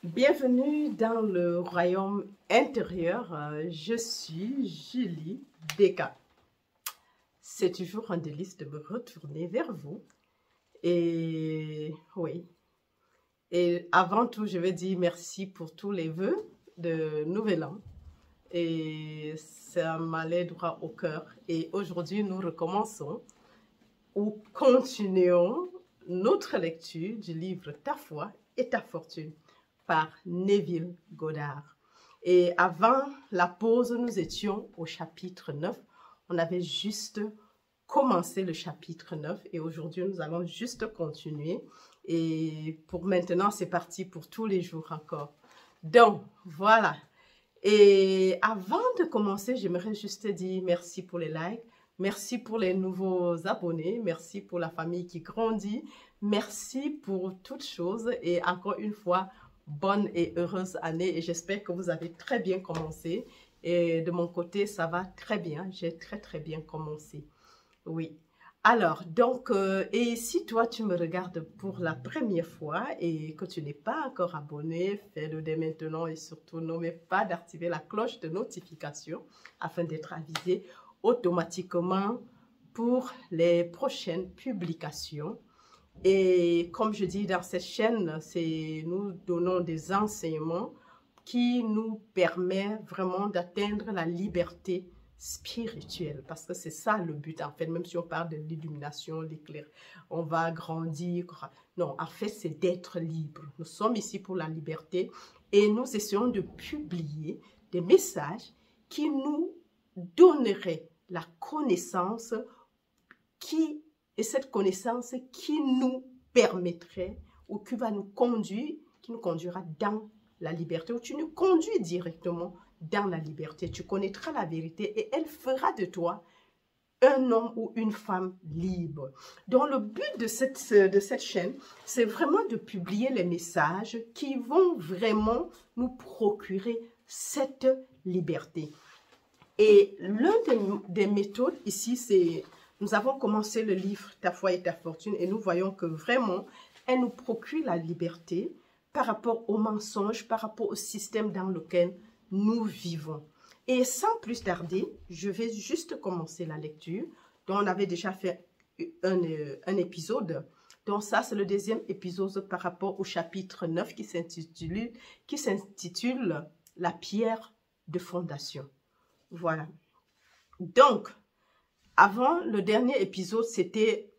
Bienvenue dans le royaume intérieur. Je suis Julie Deka. C'est toujours un délice de me retourner vers vous. Et oui. Et avant tout, je vais dire merci pour tous les vœux de Nouvel An. Et ça m'allait droit au cœur. Et aujourd'hui, nous recommençons ou continuons notre lecture du livre Ta foi et ta fortune par Neville Goddard. Et avant la pause, nous étions au chapitre 9. On avait juste commencé le chapitre 9 et aujourd'hui, nous allons juste continuer. Et pour maintenant, c'est parti pour tous les jours encore. Donc, voilà. Et avant de commencer, j'aimerais juste dire merci pour les likes. Merci pour les nouveaux abonnés. Merci pour la famille qui grandit. Merci pour toutes choses. Et encore une fois, bonne et heureuse année. Et j'espère que vous avez très bien commencé. Et de mon côté, ça va très bien. J'ai très bien commencé. Oui. Alors, donc, et si toi, tu me regardes pour la première fois et que tu n'es pas encore abonné, fais-le dès maintenant et surtout n'oublie pas d'activer la cloche de notification afin d'être avisé automatiquement pour les prochaines publications. Et comme je dis dans cette chaîne, nous donnons des enseignements qui nous permettent vraiment d'atteindre la liberté spirituelle. Parce que c'est ça le but, en fait, même si on parle de l'illumination, l'éclair, on va grandir. Non, en fait, c'est d'être libre. Nous sommes ici pour la liberté et nous essayons de publier des messages qui nous donneraient la connaissance et cette connaissance qui nous permettrait ou qui va nous conduire, qui nous conduira dans la liberté, ou tu nous conduis directement dans la liberté. Tu connaîtras la vérité et elle fera de toi un homme ou une femme libre. Donc le but de cette chaîne, c'est vraiment de publier les messages qui vont vraiment nous procurer cette liberté. Et l'une des méthodes ici, c'est... Nous avons commencé le livre Ta foi et ta fortune et nous voyons que vraiment, elle nous procure la liberté par rapport aux mensonges, par rapport au système dans lequel nous vivons. Et sans plus tarder, je vais juste commencer la lecture. Donc, on avait déjà fait un épisode. Donc, ça, c'est le deuxième épisode par rapport au chapitre 9 qui s'intitule « La pierre de fondation ». Voilà. Donc, avant, le dernier épisode, c'était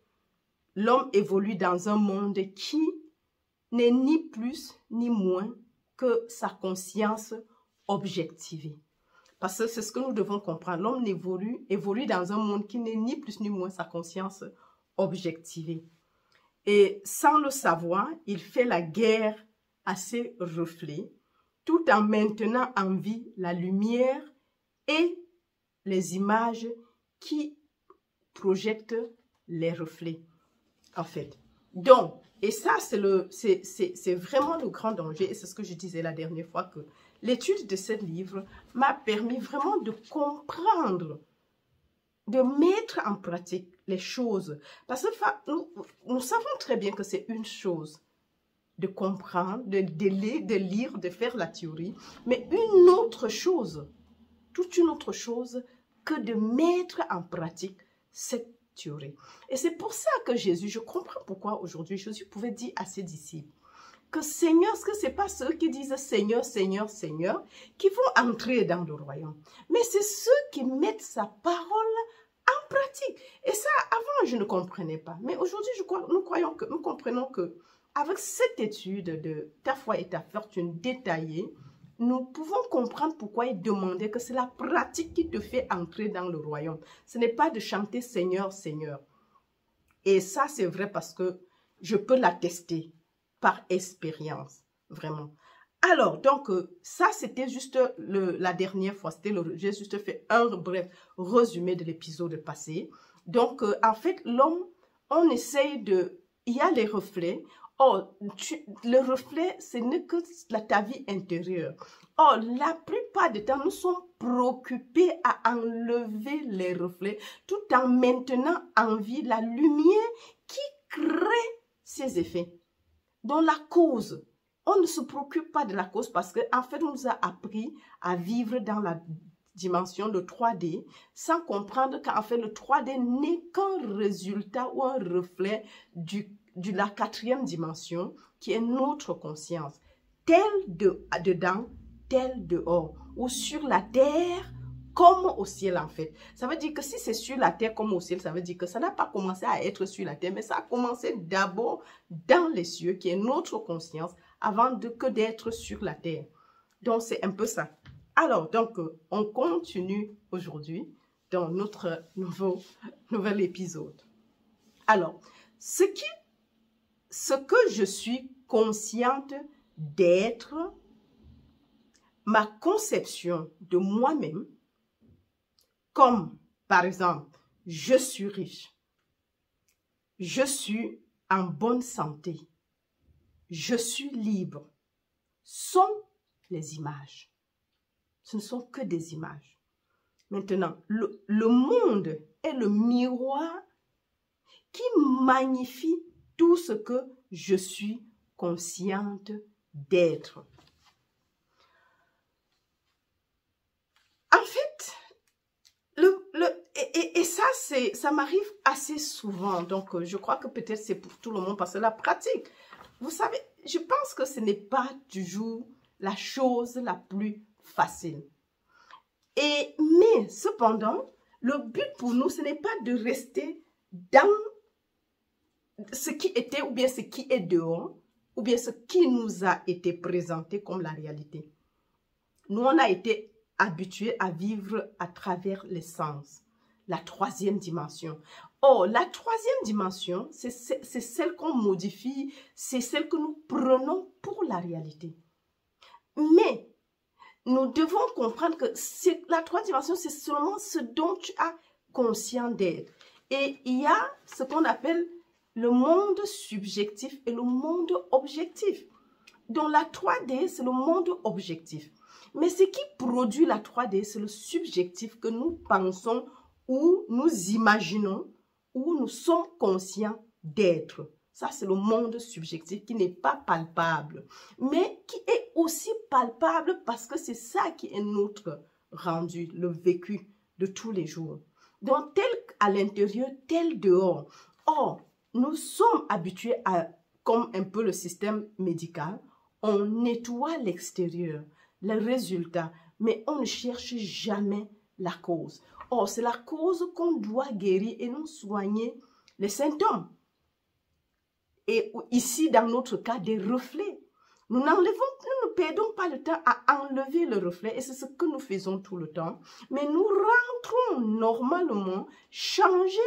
l'homme évolue dans un monde qui n'est ni plus ni moins que sa conscience objectivée. Parce que c'est ce que nous devons comprendre. L'homme évolue dans un monde qui n'est ni plus ni moins sa conscience objectivée. Et sans le savoir, il fait la guerre à ses reflets, tout en maintenant en vie la lumière et les images qui projette les reflets, en fait. Donc, et ça, c'est vraiment le grand danger, et c'est ce que je disais la dernière fois, que l'étude de ce livre m'a permis vraiment de comprendre, de mettre en pratique les choses. Parce que nous savons très bien que c'est une chose de comprendre, de lire, de faire la théorie, mais une autre chose, toute une autre chose que de mettre en pratique cette théorie. Et c'est pour ça que Jésus, je comprends pourquoi aujourd'hui Jésus pouvait dire à ses disciples que Seigneur, ce que c'est pas ceux qui disent Seigneur, Seigneur, Seigneur, qui vont entrer dans le royaume. Mais c'est ceux qui mettent sa parole en pratique. Et ça, avant, je ne comprenais pas. Mais aujourd'hui, nous comprenons que avec cette étude de Ta foi et ta fortune détaillée, nous pouvons comprendre pourquoi il demandait que c'est la pratique qui te fait entrer dans le royaume. Ce n'est pas de chanter Seigneur, Seigneur. Et ça, c'est vrai parce que je peux l'attester par expérience, vraiment. Alors, donc, ça, c'était juste la dernière fois. J'ai juste fait un bref résumé de l'épisode passé. Donc, en fait, l'homme, on essaye de... Il y a les reflets. Oh, le reflet, ce n'est que ta vie intérieure. Oh, la plupart du temps, nous sommes préoccupés à enlever les reflets tout en maintenant en vie la lumière qui crée ces effets. Donc, la cause on ne se préoccupe pas de la cause parce qu'en fait, on nous a appris à vivre dans la dimension de 3D sans comprendre qu'en fait, le 3D n'est qu'un résultat ou un reflet de la 4e dimension qui est notre conscience. Tel dedans, tel dehors, ou sur la terre comme au ciel en fait. Ça veut dire que si c'est sur la terre comme au ciel, ça veut dire que ça n'a pas commencé à être sur la terre, mais ça a commencé d'abord dans les cieux, qui est notre conscience, avant que d'être sur la terre. Donc c'est un peu ça. Alors, donc, on continue aujourd'hui dans notre nouvel épisode. Alors, ce que je suis consciente d'être, ma conception de moi-même, comme par exemple, je suis riche, je suis en bonne santé, je suis libre, sont les images. Ce ne sont que des images. Maintenant, le monde est le miroir qui magnifie tout ce que je suis consciente d'être. En fait, et ça m'arrive assez souvent. Donc, je crois que peut-être c'est pour tout le monde parce que la pratique, vous savez, je pense que ce n'est pas toujours la chose la plus facile. Mais cependant, le but pour nous, ce n'est pas de rester dans ce qui était ou bien ce qui est dehors, ou bien ce qui nous a été présenté comme la réalité. Nous, on a été habitués à vivre à travers les sens, la 3e dimension. Or, la 3e dimension, c'est celle qu'on modifie, c'est celle que nous prenons pour la réalité. Mais nous devons comprendre que la 3e dimension, c'est seulement ce dont tu as conscience d'être. Et il y a ce qu'on appelle le monde subjectif et le monde objectif. Donc la 3D, c'est le monde objectif. Mais ce qui produit la 3D, c'est le subjectif que nous pensons ou nous imaginons ou nous sommes conscients d'être. Ça, c'est le monde subjectif qui n'est pas palpable, mais qui est aussi palpable parce que c'est ça qui est notre rendu, le vécu de tous les jours. Donc, tel à l'intérieur, tel dehors. Or, nous sommes habitués à, comme un peu le système médical, on nettoie l'extérieur, le résultat, mais on ne cherche jamais la cause. Or, c'est la cause qu'on doit guérir et non soigner les symptômes. Et ici, dans notre cas, des reflets. Nous ne perdons pas le temps à enlever le reflet, et c'est ce que nous faisons tout le temps. Mais nous rentrons normalement, changer,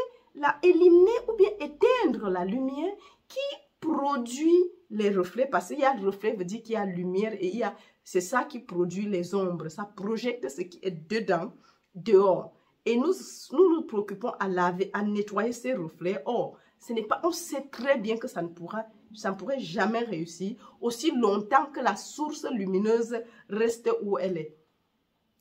éliminer ou bien éteindre la lumière qui produit les reflets. Parce qu'il y a le reflet, veut dire qu'il y a lumière, et c'est ça qui produit les ombres. Ça projette ce qui est dedans, dehors. Et nous nous préoccupons à laver, à nettoyer ces reflets. Or, ce n'est pas, on sait très bien que ça ne pourrait jamais réussir aussi longtemps que la source lumineuse reste où elle est.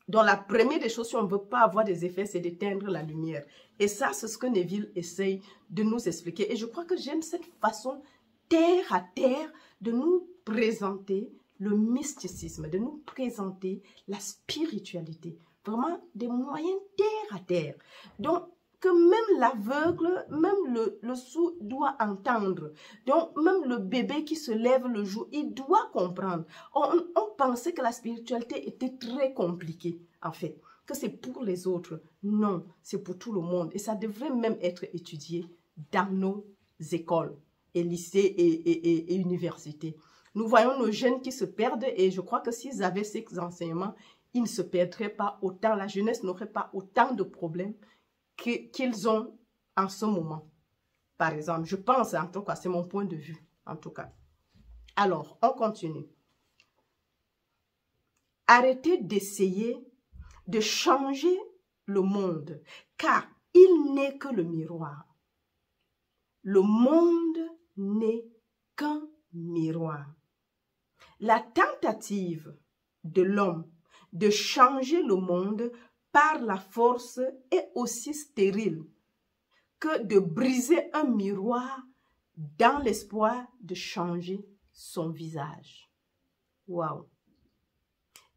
Donc, la première des choses, si on ne veut pas avoir des effets, c'est d'éteindre la lumière. Et ça, c'est ce que Neville essaye de nous expliquer. Et je crois que j'aime cette façon, terre à terre, de nous présenter le mysticisme, de nous présenter la spiritualité. Vraiment des moyens terre à terre. Donc, que même l'aveugle, même le sourd doit entendre. Donc, même le bébé qui se lève le jour, il doit comprendre. On pensait que la spiritualité était très compliquée, en fait, que c'est pour les autres. Non, c'est pour tout le monde. Et ça devrait même être étudié dans nos écoles, et lycées et universités. Nous voyons nos jeunes qui se perdent et je crois que s'ils avaient ces enseignements, ils ne se perdraient pas autant. La jeunesse n'aurait pas autant de problèmes qu'ils ont en ce moment. Par exemple, je pense, en tout cas, c'est mon point de vue, en tout cas. Alors, on continue. Arrêtez d'essayer de changer le monde, car il n'est que le miroir. Le monde n'est qu'un miroir. La tentative de l'homme de changer le monde par la force est aussi stérile que de briser un miroir dans l'espoir de changer son visage. Waouh!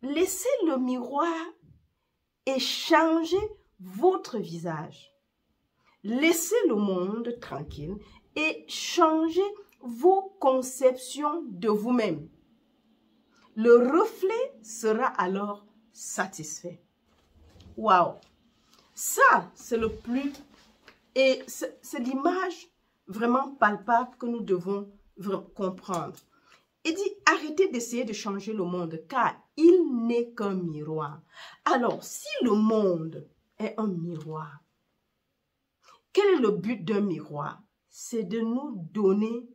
Laissez le miroir et changez votre visage. Laissez le monde tranquille et changez vos conceptions de vous-même. Le reflet sera alors satisfait. Waouh! Ça, c'est le plus... Et c'est l'image vraiment palpable que nous devons comprendre. Il dit, arrêtez d'essayer de changer le monde, car il n'est qu'un miroir. Alors, si le monde est un miroir, quel est le but d'un miroir? C'est de nous donner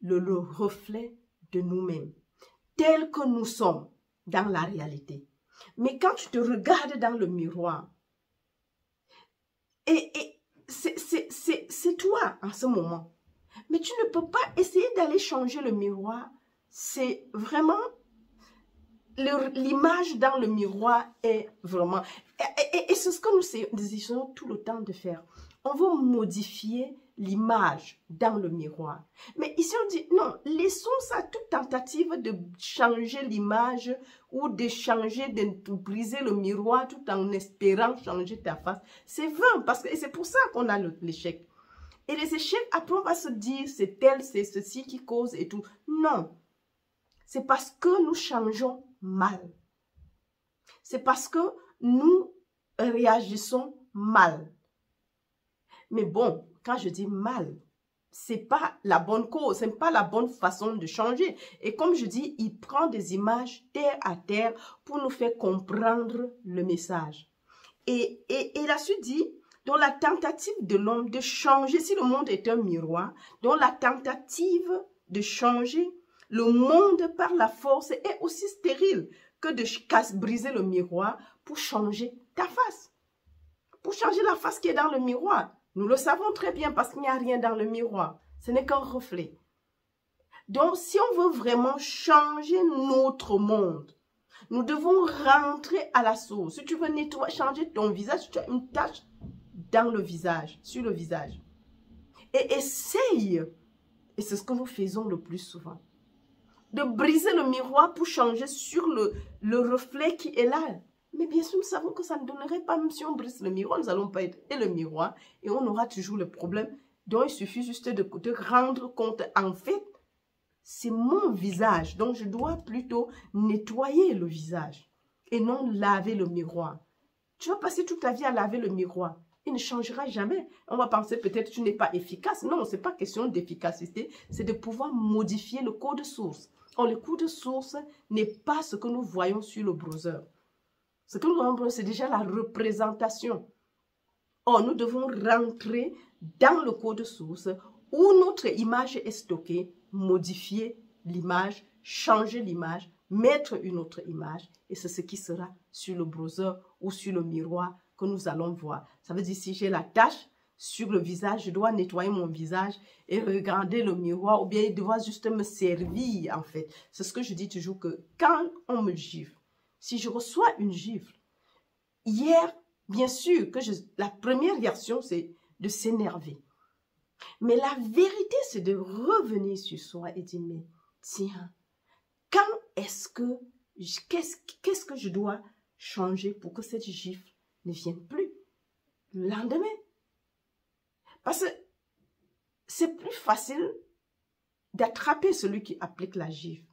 le reflet de nous-mêmes, tel que nous sommes dans la réalité. Mais quand tu te regardes dans le miroir, c'est toi en ce moment. Mais tu ne peux pas essayer d'aller changer le miroir. C'est vraiment... L'image dans le miroir est vraiment... Et c'est ce que nous essayons tout le temps de faire. On veut modifier l'image dans le miroir. Mais ici, on dit, non, laissons ça, toute tentative de changer l'image ou de changer, de briser le miroir tout en espérant changer ta face. C'est vain, parce que c'est pour ça qu'on a l'échec. Et les échecs, après, on va se dire, c'est tel, c'est ceci qui cause et tout. Non. C'est parce que nous changeons mal. C'est parce que nous réagissons mal. Mais bon, quand je dis mal, c'est pas la bonne cause, c'est pas la bonne façon de changer. Et comme je dis, il prend des images terre à terre pour nous faire comprendre le message. Et la suite dit, dans la tentative de l'homme de changer, si le monde est un miroir, dans la tentative de changer le monde par la force est aussi stérile que de briser le miroir pour changer ta face. Pour changer la face qui est dans le miroir. Nous le savons très bien parce qu'il n'y a rien dans le miroir. Ce n'est qu'un reflet. Donc, si on veut vraiment changer notre monde, nous devons rentrer à la source. Si tu veux nettoyer, changer ton visage, tu as une tache dans le visage, sur le visage. Et essaye, et c'est ce que nous faisons le plus souvent, de briser le miroir pour changer sur le reflet qui est là. Mais bien sûr, nous savons que ça ne donnerait pas, même si on brise le miroir, nous n'allons pas être et le miroir, et on aura toujours le problème. Donc, il suffit juste de rendre compte, en fait, c'est mon visage. Donc, je dois plutôt nettoyer le visage et non laver le miroir. Tu vas passer toute ta vie à laver le miroir. Il ne changera jamais. On va penser peut-être que tu n'es pas efficace. Non, ce n'est pas question d'efficacité, c'est de pouvoir modifier le code source. Or, le code source n'est pas ce que nous voyons sur le browser. Ce que nous voyons, c'est déjà la représentation. Or, nous devons rentrer dans le code source où notre image est stockée, modifier l'image, changer l'image, mettre une autre image, et c'est ce qui sera sur le browser ou sur le miroir que nous allons voir. Ça veut dire si j'ai la tache sur le visage, je dois nettoyer mon visage et regarder le miroir, ou bien il doit juste me servir en fait. C'est ce que je dis toujours, que quand on me gifle, si je reçois une gifle, hier, bien sûr que la première réaction c'est de s'énerver. Mais la vérité c'est de revenir sur soi et dire, mais tiens, quand est-ce que, qu'est-ce que je dois changer pour que cette gifle ne vienne plus le lendemain? Parce que c'est plus facile d'attraper celui qui applique la gifle.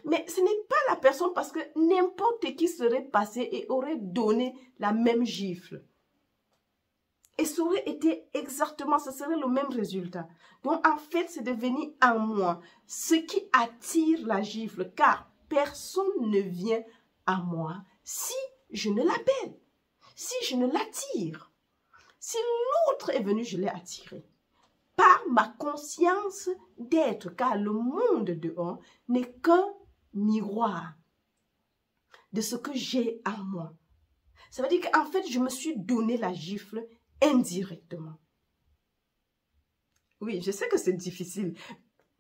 Mais ce n'est pas la personne, parce que n'importe qui serait passé et aurait donné la même gifle. Et ça aurait été exactement, ce serait le même résultat. Donc en fait, c'est devenu en moi ce qui attire la gifle, car personne ne vient à moi si je ne l'appelle, si je ne l'attire. Si l'autre est venu, je l'ai attiré. Par ma conscience d'être, car le monde dehors n'est qu'un miroir de ce que j'ai en moi. Ça veut dire qu'en fait, je me suis donné la gifle indirectement. Oui, je sais que c'est difficile,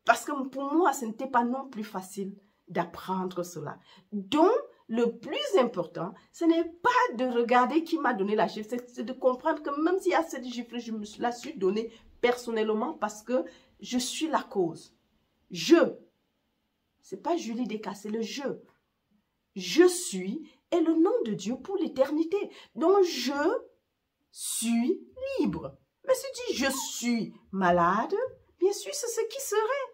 parce que pour moi, ce n'était pas non plus facile d'apprendre cela. Donc, le plus important, ce n'est pas de regarder qui m'a donné la gifle, c'est de comprendre que même s'il y a cette gifle, je me la suis donnée personnellement parce que je suis la cause. C'est pas Julie Deka, c'est le je. Je suis est le nom de Dieu pour l'éternité. Donc, je suis libre. Mais si tu dis je suis malade, bien sûr, c'est ce qui serait.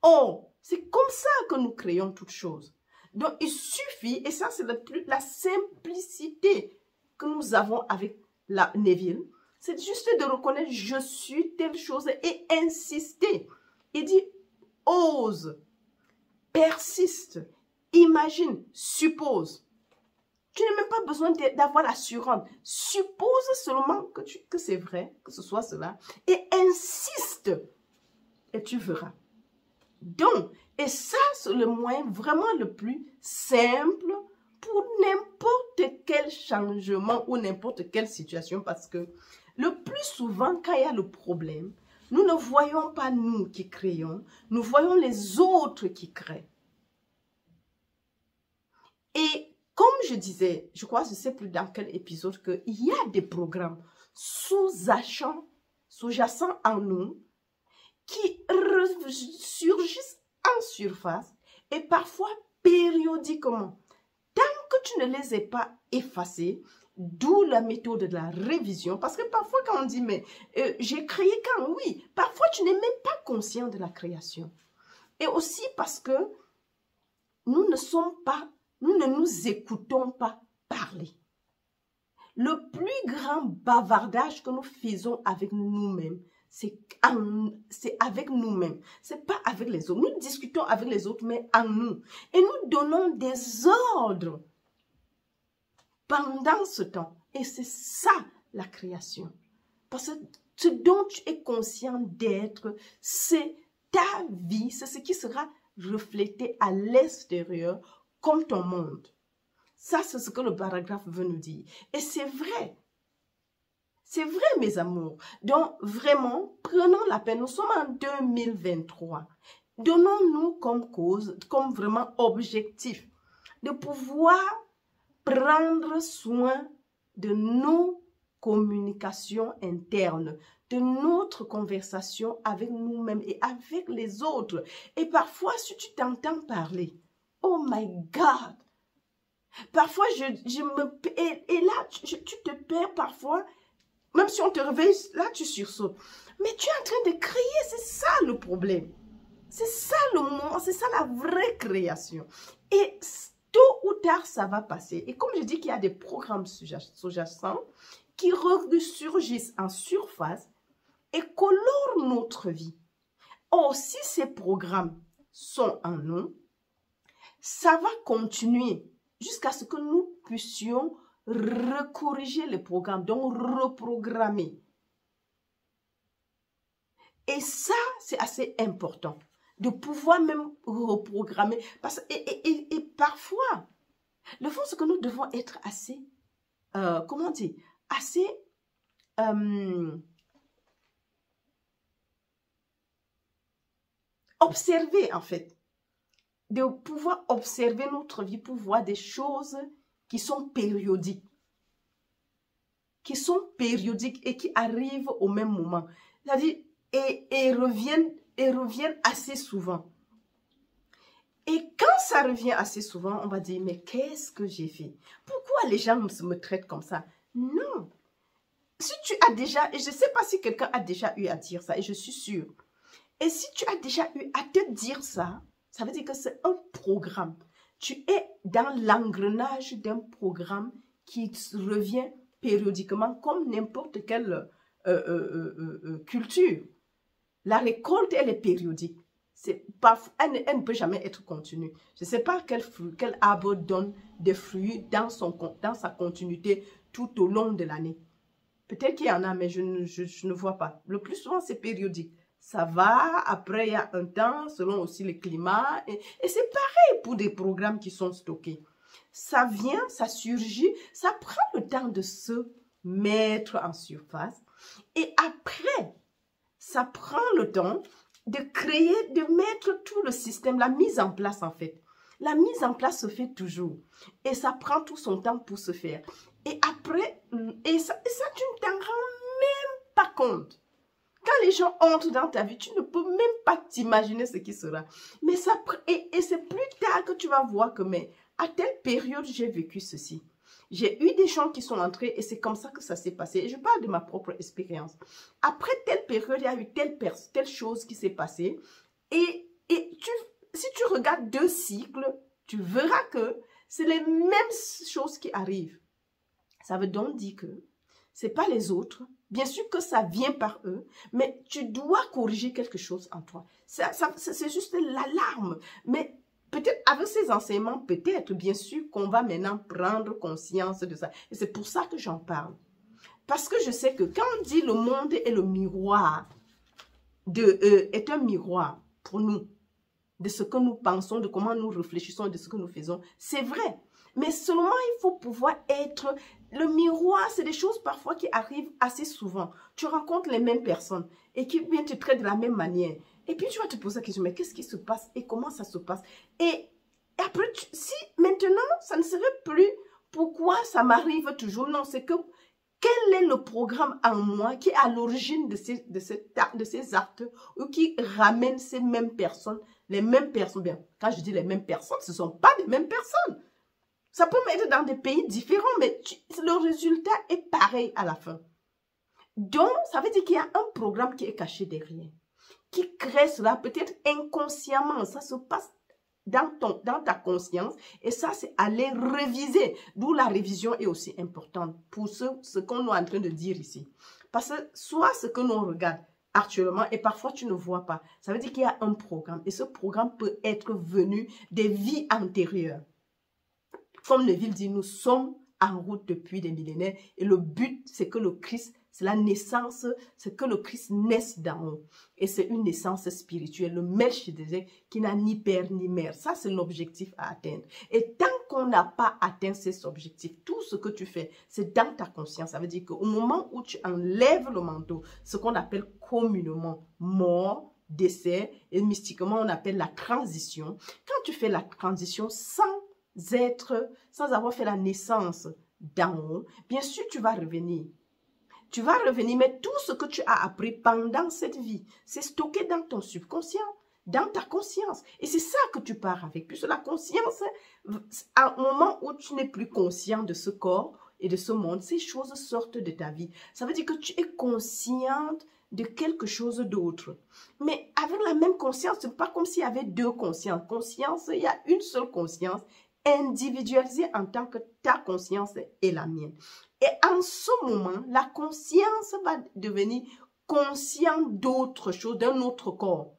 Oh, c'est comme ça que nous créons toutes choses. Donc, il suffit, et ça, c'est la simplicité que nous avons avec la Neville, c'est juste de reconnaître je suis telle chose et insister. Il dit ose, persiste, imagine, suppose. Tu n'as même pas besoin d'avoir l'assurance. Suppose seulement que c'est vrai, que ce soit cela, et insiste, et tu verras. Donc, et ça, c'est le moyen vraiment le plus simple pour n'importe quel changement ou n'importe quelle situation, parce que le plus souvent, quand il y a le problème, nous ne voyons pas nous qui créons, nous voyons les autres qui créent. Et comme je disais, je crois, je ne sais plus dans quel épisode, qu'il y a des programmes sous-jacents en nous qui surgissent en surface et parfois périodiquement. Tant que tu ne les aies pas effacés, d'où la méthode de la révision, parce que parfois quand on dit, mais j'ai créé quand? Oui, parfois tu n'es même pas conscient de la création. Et aussi parce que nous ne nous écoutons pas parler. Le plus grand bavardage que nous faisons avec nous-mêmes, c'est avec nous-mêmes. C'est pas avec les autres. Nous discutons avec les autres, mais en nous. Et nous donnons des ordres pendant ce temps. Et c'est ça, la création. Parce que ce dont tu es conscient d'être, c'est ta vie. C'est ce qui sera reflété à l'extérieur comme ton monde. Ça, c'est ce que le paragraphe veut nous dire. Et c'est vrai. C'est vrai, mes amours. Donc, vraiment, prenons la peine. Nous sommes en 2023. Donnons-nous comme cause, comme vraiment objectif, de pouvoir prendre soin de nos communications internes, de notre conversation avec nous-mêmes et avec les autres. Et parfois, si tu t'entends parler, oh my God! Parfois, et là, tu te perds parfois. Même si on te réveille, là, tu sursautes. Mais tu es en train de créer, c'est ça le problème. C'est ça le moment, c'est ça la vraie création. Et tôt ou tard, ça va passer. Et comme je dis qu'il y a des programmes sous-jacents qui ressurgissent en surface et colorent notre vie. Or, si ces programmes sont en nous, ça va continuer jusqu'à ce que nous puissions recorriger les programmes, donc reprogrammer. Et ça, c'est assez important, de pouvoir même reprogrammer. Et parfois, le fond, c'est que nous devons être assez, comment dire, assez observer, en fait. De pouvoir observer notre vie pour voir des choses qui sont périodiques. Qui sont périodiques et qui arrivent au même moment. C'est-à-dire, et reviennent assez souvent. Et quand ça revient assez souvent, on va dire, mais qu'est-ce que j'ai fait? Pourquoi les gens me traitent comme ça? Non. Si tu as déjà, et je ne sais pas si quelqu'un a déjà eu à dire ça, et je suis sûre. Et si tu as déjà eu à te dire ça, ça veut dire que c'est un programme. Tu es dans l'engrenage d'un programme qui revient périodiquement comme n'importe quelle culture. La récolte, elle est périodique. Elle ne peut jamais être continue. Je ne sais pas quel arbre donne des fruits dans sa continuité tout au long de l'année. Peut-être qu'il y en a, mais je ne vois pas. Le plus souvent, c'est périodique. Ça va, après il y a un temps, selon aussi le climat. Et c'est pareil pour des programmes qui sont stockés. Ça vient, ça surgit, ça prend le temps de se mettre en surface. Et après, ça prend le temps de créer, de mettre tout le système, la mise en place en fait. La mise en place se fait toujours. Et ça prend tout son temps pour se faire. Et après, et ça tu ne t'en rends même pas compte. Quand les gens entrent dans ta vie, tu ne peux même pas t'imaginer ce qui sera. Mais ça, et c'est plus tard que tu vas voir que, mais à telle période, j'ai vécu ceci. J'ai eu des gens qui sont entrés et c'est comme ça que ça s'est passé. Et je parle de ma propre expérience. Après telle période, il y a eu telle chose qui s'est passée. Et si tu regardes 2 cycles, tu verras que c'est les mêmes choses qui arrivent. Ça veut donc dire que ce n'est pas les autres. Bien sûr que ça vient par eux, mais tu dois corriger quelque chose en toi. C'est juste l'alarme. Mais peut-être avec ces enseignements, peut-être, bien sûr, qu'on va maintenant prendre conscience de ça. Et c'est pour ça que j'en parle. Parce que je sais que quand on dit le monde est le miroir, est un miroir pour nous, de ce que nous pensons, de comment nous réfléchissons, de ce que nous faisons, c'est vrai. Mais seulement, il faut pouvoir être... Le miroir, c'est des choses parfois qui arrivent assez souvent. Tu rencontres les mêmes personnes et qui viennent te traiter de la même manière. Et puis, tu vas te poser la question, mais qu'est-ce qui se passe et comment ça se passe? Et après, si maintenant, ça ne serait plus pourquoi ça m'arrive toujours. Non, c'est que quel est le programme en moi qui est à l'origine de ces actes ou qui ramène ces mêmes personnes, les mêmes personnes. Bien, quand je dis les mêmes personnes, ce ne sont pas les mêmes personnes. Ça peut être dans des pays différents, mais le résultat est pareil à la fin. Donc, ça veut dire qu'il y a un programme qui est caché derrière, qui crée cela peut-être inconsciemment. Ça se passe dans ta conscience et ça, c'est aller réviser. D'où la révision est aussi importante pour ce qu'on est en train de dire ici. Parce que soit ce que l'on regarde actuellement et parfois tu ne vois pas, ça veut dire qu'il y a un programme et ce programme peut être venu des vies antérieures. Comme Neville dit, nous sommes en route depuis des millénaires et le but, c'est que le Christ, c'est la naissance, c'est que le Christ naisse d'en haut. Et c'est une naissance spirituelle, le Melchizedek qui n'a ni père ni mère. Ça, c'est l'objectif à atteindre. Et tant qu'on n'a pas atteint ces objectifs, tout ce que tu fais, c'est dans ta conscience. Ça veut dire qu'au moment où tu enlèves le manteau, ce qu'on appelle communément mort, décès, et mystiquement, on appelle la transition. Quand tu fais la transition sans avoir fait la naissance d'en haut, bien sûr, tu vas revenir. Tu vas revenir, mais tout ce que tu as appris pendant cette vie, c'est stocké dans ton subconscient, dans ta conscience. Et c'est ça que tu pars avec. Puisque la conscience, à un moment où tu n'es plus conscient de ce corps et de ce monde, ces choses sortent de ta vie. Ça veut dire que tu es consciente de quelque chose d'autre. Mais avec la même conscience, ce n'est pas comme s'il y avait 2 consciences. Conscience, il y a une seule conscience individualisée en tant que ta conscience est la mienne. Et en ce moment, la conscience va devenir consciente d'autre chose, d'un autre corps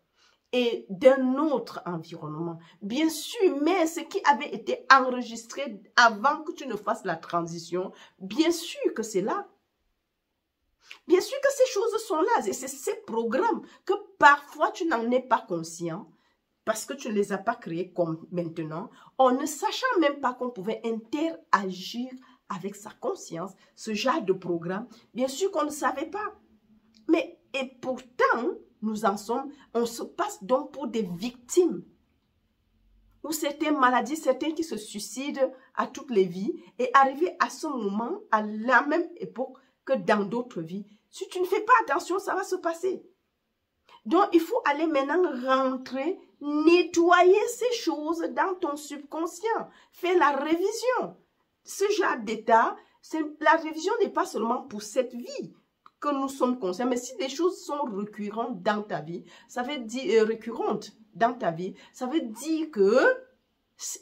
et d'un autre environnement. Bien sûr, mais ce qui avait été enregistré avant que tu ne fasses la transition, bien sûr que c'est là. Bien sûr que ces choses sont là. Et c'est ces programmes que parfois tu n'en es pas conscient parce que tu ne les as pas créés comme maintenant, en ne sachant même pas qu'on pouvait interagir avec sa conscience, ce genre de programme, bien sûr qu'on ne savait pas. Mais, et pourtant, nous en sommes, on se passe donc pour des victimes. Ou certaines maladies, certains qui se suicident à toutes les vies, et arriver à ce moment, à la même époque que dans d'autres vies, si tu ne fais pas attention, ça va se passer. Donc, il faut aller maintenant rentrer, nettoyer ces choses dans ton subconscient. Faire la révision. Ce genre d'état, la révision n'est pas seulement pour cette vie que nous sommes conscients, mais si des choses sont récurrentes dans ta vie, ça veut dire ça veut dire que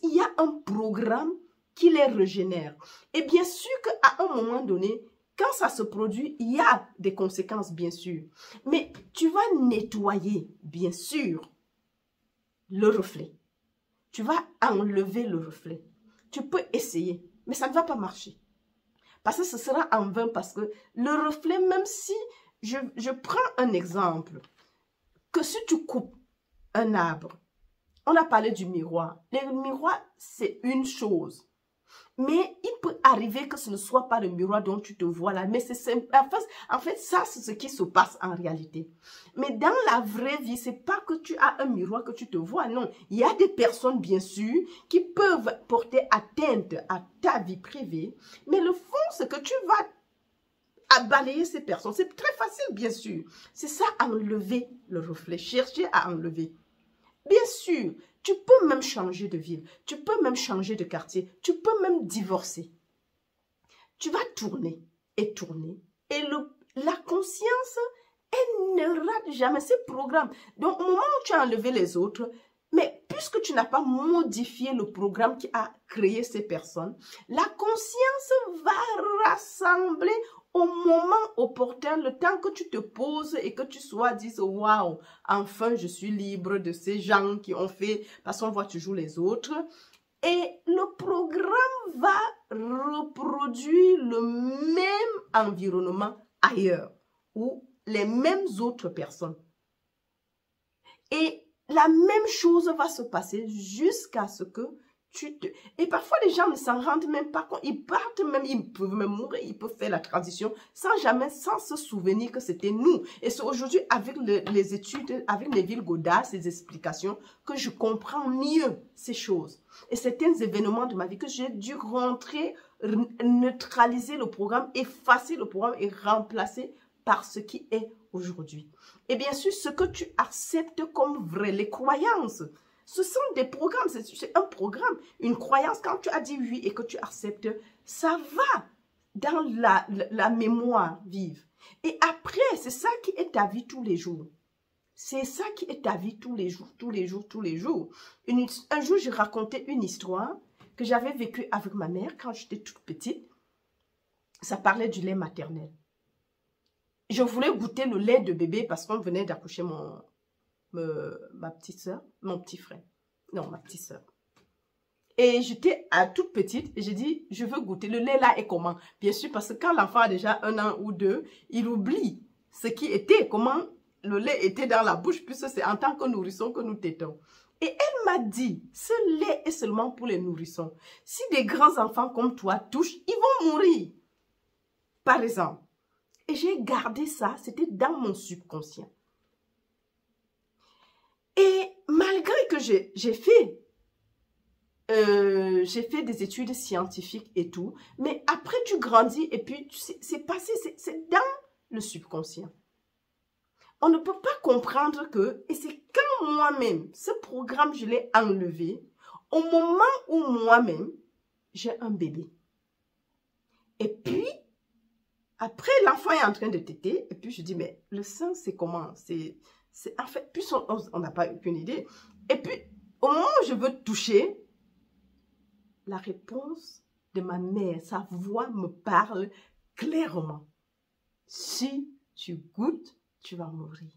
il y a un programme qui les régénère. Et bien sûr qu'à un moment donné, quand ça se produit, il y a des conséquences, bien sûr. Mais tu vas nettoyer, bien sûr, le reflet. Tu vas enlever le reflet. Tu peux essayer, mais ça ne va pas marcher. Parce que ce sera en vain, parce que le reflet, même si, je prends un exemple, que si tu coupes un arbre, on a parlé du miroir. Le miroir, c'est une chose. Mais il peut arriver que ce ne soit pas le miroir dont tu te vois là. Mais c'est en fait, ça, c'est ce qui se passe en réalité. Mais dans la vraie vie, c'est pas que tu as un miroir que tu te vois. Non, il y a des personnes, bien sûr, qui peuvent porter atteinte à ta vie privée. Mais le fond, c'est que tu vas à balayer ces personnes. C'est très facile, bien sûr. C'est ça, enlever le reflet, chercher à enlever. Bien sûr, tu peux même changer de ville, tu peux même changer de quartier, tu peux même divorcer. Tu vas tourner et tourner. Et la conscience, elle ne rate jamais ses programmes. Donc, au moment où tu as enlevé les autres, mais puisque tu n'as pas modifié le programme qui a créé ces personnes, la conscience va rassembler au moment opportun, le temps que tu te poses et que tu dises, waouh, enfin je suis libre de ces gens qui ont fait, parce qu'on voit toujours les autres. Et le programme va reproduire le même environnement ailleurs, ou les mêmes autres personnes. Et la même chose va se passer jusqu'à ce que tu te... Et parfois, les gens ne s'en rendent même pas compte. Ils partent même, ils peuvent même mourir, ils peuvent faire la transition sans se souvenir que c'était nous. Et c'est aujourd'hui, avec les études, avec Neville Goddard, ces explications, que je comprends mieux ces choses. Et certains événements de ma vie que j'ai dû rentrer, neutraliser le programme, effacer le programme et remplacer par ce qui est aujourd'hui. Et bien sûr, ce que tu acceptes comme vrai, les croyances, ce sont des programmes, c'est un programme. Une croyance, quand tu as dit oui et que tu acceptes, ça va dans la mémoire vive. Et après, c'est ça qui est ta vie tous les jours. C'est ça qui est ta vie tous les jours, tous les jours, tous les jours. Un jour, j'ai raconté une histoire que j'avais vécue avec ma mère quand j'étais toute petite. Ça parlait du lait maternel. Je voulais goûter le lait de bébé parce qu'on venait d'accoucher ma petite soeur, mon petit frère. Non, ma petite soeur. Et j'étais toute petite et j'ai dit, je veux goûter. Le lait là est comment? Bien sûr, parce que quand l'enfant a déjà 1 an ou 2, il oublie ce qui était, comment le lait était dans la bouche, puisque c'est en tant que nourrisson que nous tétons. Et elle m'a dit, ce lait est seulement pour les nourrissons. Si des grands enfants comme toi touchent, ils vont mourir. Par exemple. Et j'ai gardé ça, c'était dans mon subconscient. Et malgré que j'ai fait des études scientifiques et tout, mais après tu grandis et puis c'est passé, c'est dans le subconscient. On ne peut pas comprendre que, et c'est quand moi-même, ce programme, je l'ai enlevé, au moment où moi-même, j'ai un bébé. Et puis, après, l'enfant est en train de téter, et puis je dis, mais le sein, c'est comment? En fait, puis on n'a pas aucune idée. Et puis, au moment où je veux toucher, la réponse de ma mère, sa voix me parle clairement. Si tu goûtes, tu vas mourir.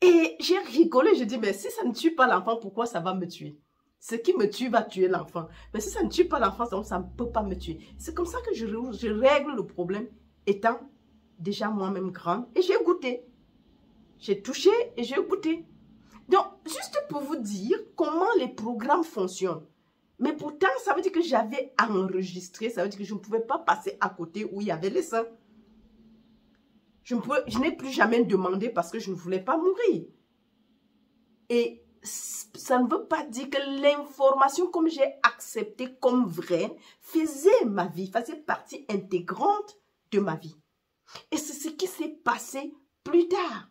Et j'ai rigolé, je dis, mais si ça ne tue pas l'enfant, pourquoi ça va me tuer? Ce qui me tue va tuer l'enfant. Mais si ça ne tue pas l'enfant, ça ne peut pas me tuer. C'est comme ça que je règle le problème, étant déjà moi-même grande. Et j'ai goûté. J'ai touché et j'ai goûté. Donc, juste pour vous dire comment les programmes fonctionnent. Mais pourtant, ça veut dire que j'avais enregistré, ça veut dire que je ne pouvais pas passer à côté où il y avait les seins. Je n'ai plus jamais demandé parce que je ne voulais pas mourir. Et ça ne veut pas dire que l'information comme j'ai accepté comme vraie faisait ma vie, faisait partie intégrante de ma vie. Et c'est ce qui s'est passé plus tard.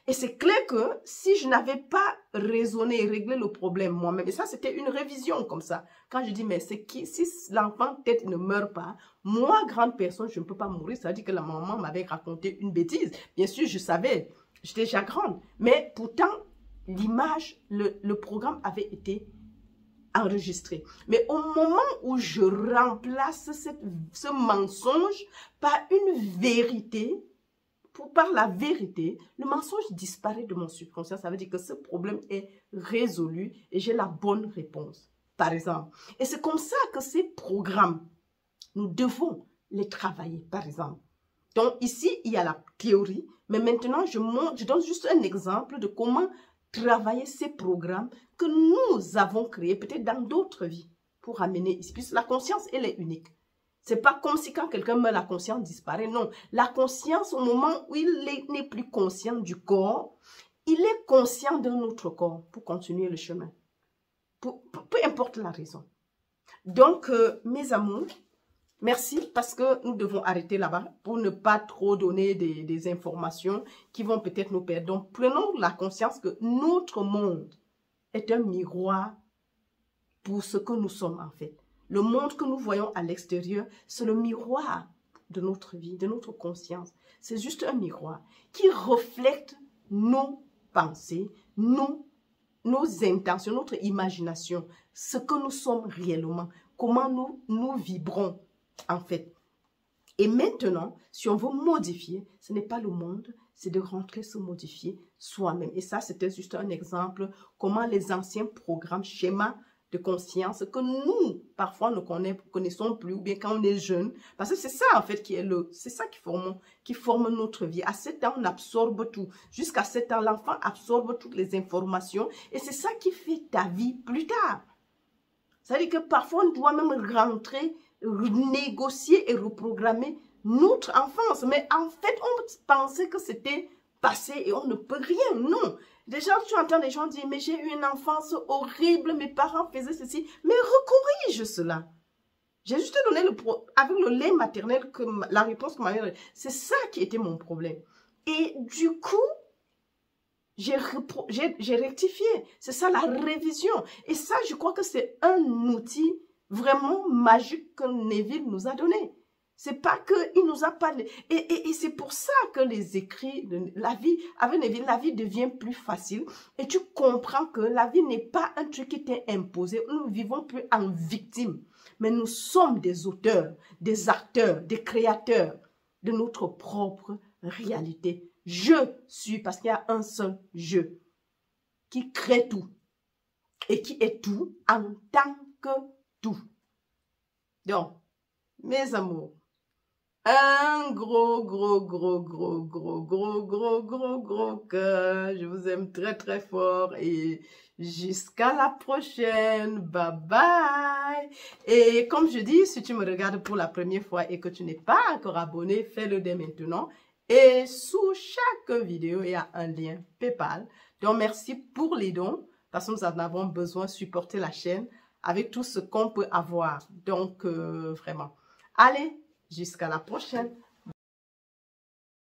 Et c'est clair que si je n'avais pas raisonné et réglé le problème moi-même, et ça c'était une révision comme ça, quand je dis mais c'est qui, si l'enfant peut-être ne meurt pas, moi grande personne je ne peux pas mourir, ça veut dire que la maman m'avait raconté une bêtise. Bien sûr je savais, j'étais déjà grande, mais pourtant l'image, le programme avait été enregistré. Mais au moment où je remplace ce mensonge par une vérité, par la vérité, le mensonge disparaît de mon subconscient. Ça veut dire que ce problème est résolu et j'ai la bonne réponse, par exemple. Et c'est comme ça que ces programmes, nous devons les travailler, par exemple. Donc ici, il y a la théorie, mais maintenant, je donne juste un exemple de comment travailler ces programmes que nous avons créés, peut-être dans d'autres vies, pour amener ici. Puisque la conscience, elle est unique. C'est pas comme si quand quelqu'un meurt, la conscience disparaît. Non, la conscience, au moment où il n'est plus conscient du corps, il est conscient d'un autre corps pour continuer le chemin. Peu importe la raison. Donc, mes amours, Merci, parce que nous devons arrêter là-bas pour ne pas trop donner des informations qui vont peut-être nous perdre. Donc, prenons la conscience que notre monde est un miroir pour ce que nous sommes en fait. Le monde que nous voyons à l'extérieur, c'est le miroir de notre vie, de notre conscience. C'est juste un miroir qui reflète nos pensées, nos intentions, notre imagination, ce que nous sommes réellement, comment nous vibrons en fait. Et maintenant, si on veut modifier, ce n'est pas le monde, c'est de rentrer se modifier soi-même. Et ça, c'était juste un exemple, comment les anciens programmes, schémas de conscience que nous, parfois, ne connaissons plus, ou bien quand on est jeune, parce que c'est ça, en fait, c'est ça qui forme notre vie. À 7 ans, on absorbe tout. Jusqu'à 7 ans, l'enfant absorbe toutes les informations, et c'est ça qui fait ta vie plus tard. C'est-à-dire que parfois, on doit même rentrer, négocier et reprogrammer notre enfance. Mais en fait, on pensait que c'était passé et on ne peut rien. Non. Déjà, tu entends des gens dire, mais j'ai eu une enfance horrible, mes parents faisaient ceci. Mais recorrige cela. J'ai juste donné avec le lait maternel, la réponse que m'a donnée. C'est ça qui était mon problème. Et du coup, j'ai rectifié. C'est ça la révision. Et ça, je crois que c'est un outil vraiment magique que Neville nous a donné. C'est pas qu'il nous a parlé. Et c'est pour ça que les écrits de la vie, avec Neville, la vie devient plus facile. Et tu comprends que la vie n'est pas un truc qui t'est imposé. Nous ne vivons plus en victime. Mais nous sommes des auteurs, des acteurs, des créateurs de notre propre réalité. Je suis, parce qu'il y a un seul je qui crée tout et qui est tout en tant que tout. Donc, mes amours, un gros cœur. Je vous aime très très fort et jusqu'à la prochaine. Bye bye. Et comme je dis, si tu me regardes pour la première fois et que tu n'es pas encore abonné, fais-le dès maintenant. Et sous chaque vidéo, il y a un lien PayPal. Donc, merci pour les dons parce que nous en avons besoin de supporter la chaîne avec tout ce qu'on peut avoir. Donc, vraiment. Allez, jusqu'à la prochaine.